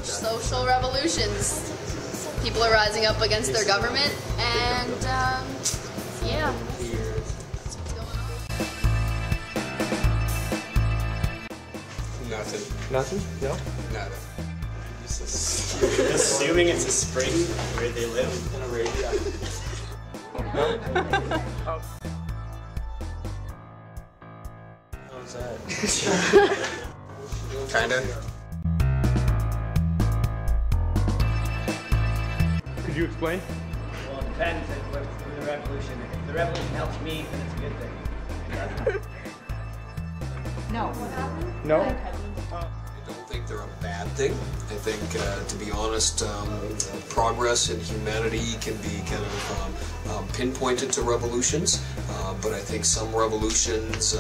social revolutions. People are rising up against their government, and yeah. That's what's going on. Nothing. Nothing? No? Nada. Assuming it's a spring where they live. In Arabia. How's that? Kinda. Could you explain? Well, it depends on what's the revolution. If the revolution helps me, then it's a good thing. No. No? I don't think they're a bad thing. I think, to be honest, progress in humanity can be kind of pinpointed to revolutions, but I think some revolutions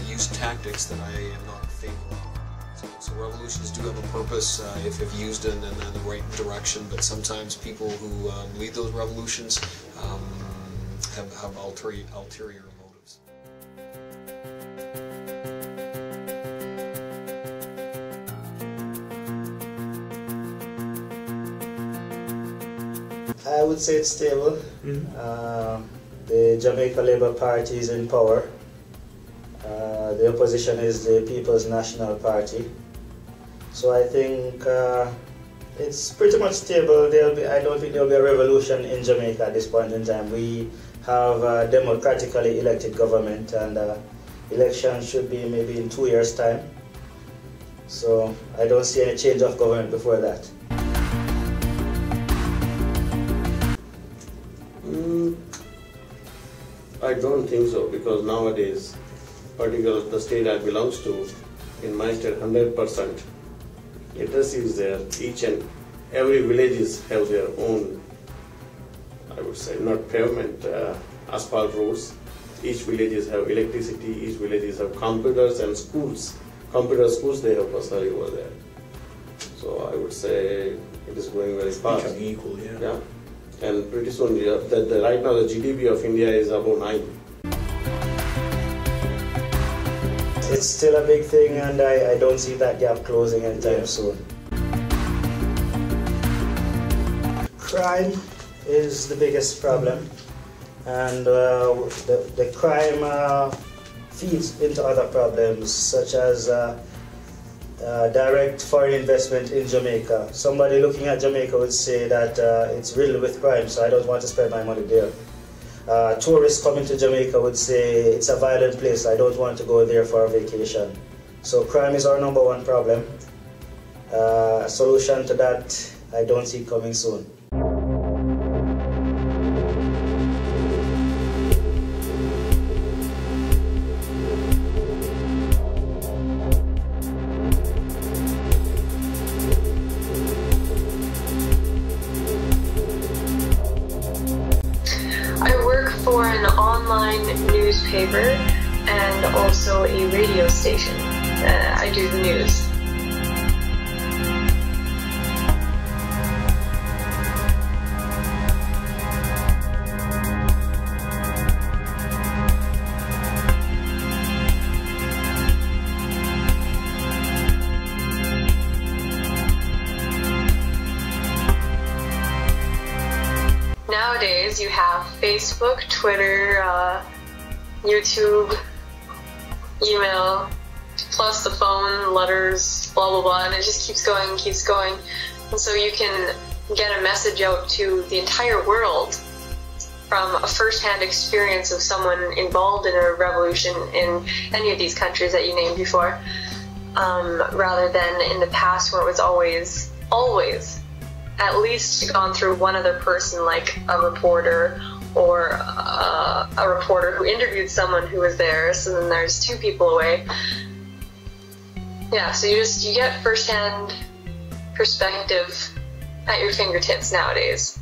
use tactics that I am not in favor of. So revolutions do have a purpose if used in the right direction, but sometimes people who lead those revolutions have ulterior motives. I would say it's stable. The Jamaica Labour Party is in power. The opposition is the People's National Party. So I think it's pretty much stable. I don't think there will be a revolution in Jamaica at this point in time. We have a democratically elected government, and election should be maybe in 2 years' time. So I don't see any change of government before that. I don't think so, because nowadays, particularly the state I belong to, in my state, 100% literacy is there. Each and every villages have their own, I would say, not pavement, asphalt roads. Each villages have electricity, each villages have computers and schools. Computer schools, they have personally over there. So I would say it is going very fast. Becoming equal, yeah. Yeah. And pretty soon, right now the GDP of India is about 9. It's still a big thing, and I don't see that gap closing anytime soon. Crime is the biggest problem, and the crime feeds into other problems, such as direct foreign investment in Jamaica. Somebody looking at Jamaica would say that it's riddled with crime, so I don't want to spend my money there. Tourists coming to Jamaica would say it's a violent place, I don't want to go there for a vacation. So crime is our #1 problem. A solution to that I don't see coming soon. For an online newspaper and also a radio station. I do the news. Nowadays, you have Facebook, Twitter, YouTube, email, plus the phone, letters, blah, blah, blah, and it just keeps going and keeps going. And so you can get a message out to the entire world from a first-hand experience of someone involved in a revolution in any of these countries that you named before, rather than in the past where it was always at least gone through one other person, like a reporter or a reporter who interviewed someone who was there, so then there's 2 people away. Yeah, so you get first-hand perspective at your fingertips nowadays,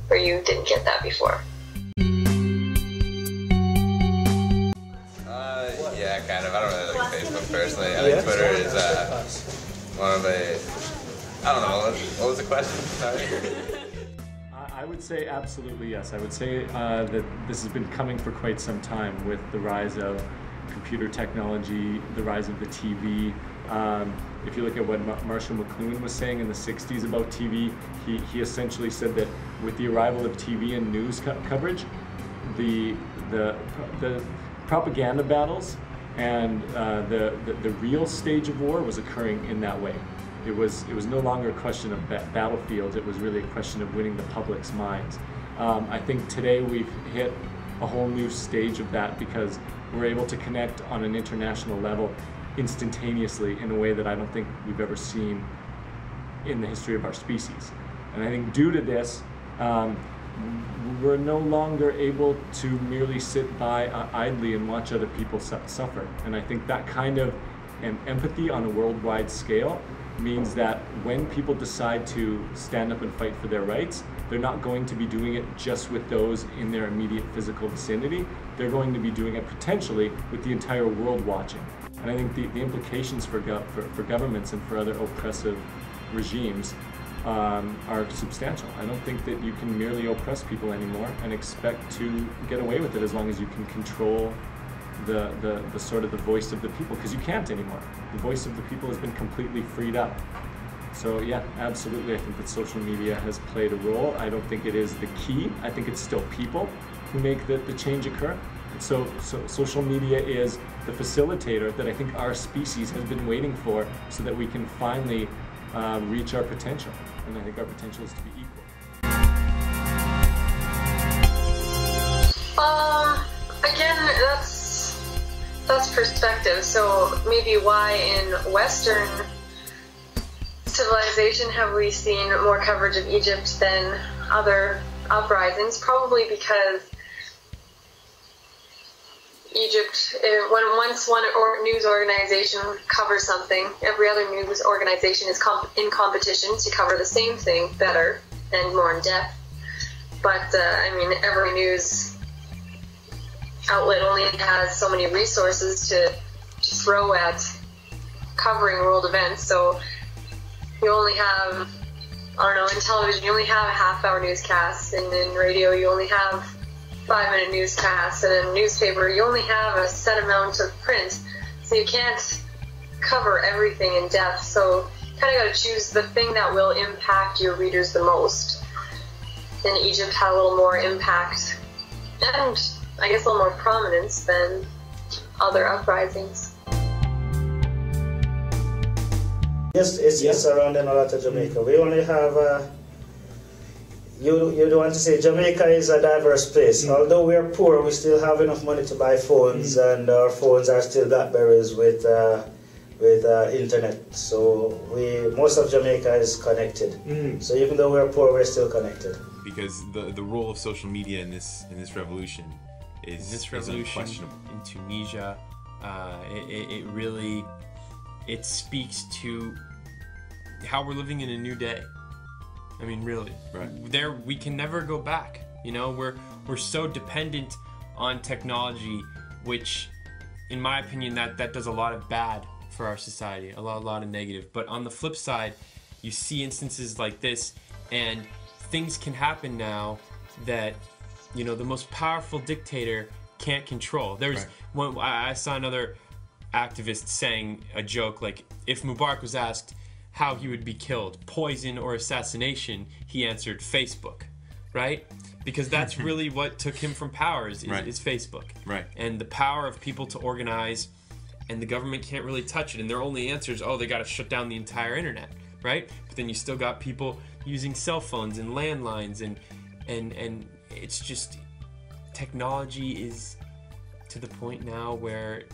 where you didn't get that before. Yeah, kind of. I don't really like Facebook personally. I think Twitter is one of the... I don't know. What was the question? Sorry. I would say absolutely yes. I would say that this has been coming for quite some time with the rise of computer technology, the rise of the TV, If you look at what Marshall McLuhan was saying in the 60s about TV, he essentially said that with the arrival of TV and news coverage, the propaganda battles and the real stage of war was occurring in that way. It was no longer a question of battlefields, it was really a question of winning the public's minds. I think today we've hit a whole new stage of that because we're able to connect on an international level instantaneously in a way that I don't think we've ever seen in the history of our species. And I think due to this, we're no longer able to merely sit by idly and watch other people suffer. And I think that kind of empathy on a worldwide scale means that when people decide to stand up and fight for their rights, they're not going to be doing it just with those in their immediate physical vicinity. They're going to be doing it potentially with the entire world watching. And I think the implications for governments and for other oppressive regimes are substantial. I don't think that you can merely oppress people anymore and expect to get away with it as long as you can control the sort of the voice of the people, because you can't anymore. The voice of the people has been completely freed up. So yeah, absolutely, I think that social media has played a role. I don't think it is the key. I think it's still people who make the change occur. So social media is the facilitator that I think our species has been waiting for so that we can finally reach our potential. And I think our potential is to be equal. Again, that's perspective. So maybe why in Western civilization have we seen more coverage of Egypt than other uprisings? Probably because Egypt, once one news organization covers something, every other news organization is in competition to cover the same thing better and more in depth. But I mean, every news outlet only has so many resources to throw at covering world events. So you only have, I don't know, in television you only have a half-hour newscasts, and in radio you only have 5-minute newscasts, and in a newspaper you only have a set amount of print. So you can't cover everything in depth. So you kind of got to choose the thing that will impact your readers the most. And Egypt had a little more impact, and I guess a little more prominence than other uprisings. Yes, it's surrounding a lot of Jamaica. We only have, you don't want to say Jamaica is a diverse place. Although we're poor, we still have enough money to buy phones, and our phones are still Blackberries with internet. So most of Jamaica is connected. So even though we're poor, we're still connected. Because the role of social media in this revolution is unquestionable. In Tunisia, it speaks to how we're living in a new day. I mean, really, there we can never go back. You know, we're so dependent on technology, which, in my opinion, that does a lot of bad for our society, a lot of negative. But on the flip side, you see instances like this, and things can happen now that, you know, the most powerful dictator can't control. There's one, I saw another activist saying a joke like, if Mubarak was asked how he would be killed, poison or assassination, he answered Facebook, right? Because that's really what took him from power is Facebook. Right. And the power of people to organize, and the government can't really touch it, and their only answer is, oh, they got to shut down the entire internet, right? But then you still got people using cell phones and landlines, and it's just, technology is to the point now where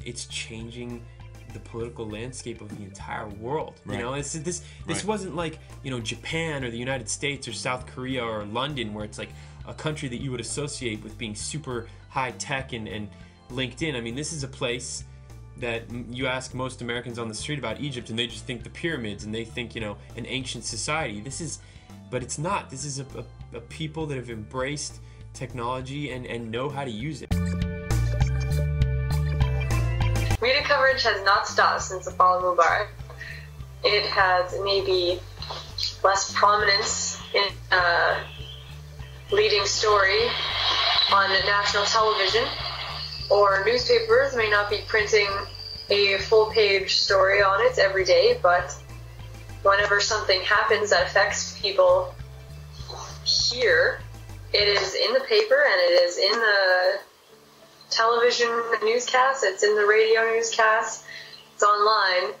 it's changing the political landscape of the entire world. You know, this wasn't like, you know, Japan or the United States or South Korea or London, where it's like a country that you would associate with being super high tech and linked in. I mean, this is a place that you ask most Americans on the street about Egypt, and they just think the pyramids, and they think, you know, an ancient society. But it's not. This is a people that have embraced technology and know how to use it. Media coverage has not stopped since the fall of Mubarak. It has maybe less prominence in leading story on national television, or newspapers may not be printing a full-page story on it every day, but whenever something happens that affects people here, it is in the paper and it is in the television newscast, it's in the radio newscast, it's online,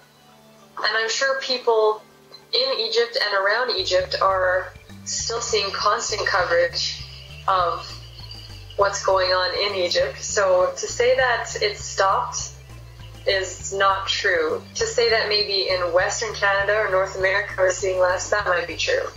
and I'm sure people in Egypt and around Egypt are still seeing constant coverage of what's going on in Egypt. So to say that it's stopped is not true. To say that maybe in Western Canada or North America we're seeing less, that might be true.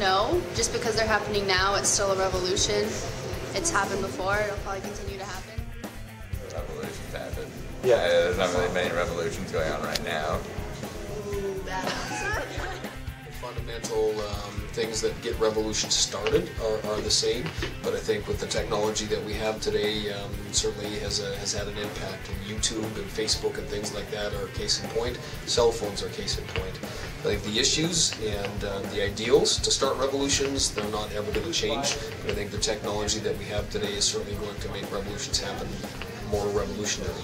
No, just because they're happening now, it's still a revolution. It's happened before, it'll probably continue to happen. Revolutions happen. Yeah. There's not really many revolutions going on right now. Ooh, bad answer. The fundamental things that get revolutions started are the same, but I think with the technology that we have today, certainly has had an impact. And YouTube and Facebook and things like that are case in point. Cell phones are case in point. I think the issues and the ideals to start revolutions, they're not ever going to change. And I think the technology that we have today is certainly going to make revolutions happen more revolutionary.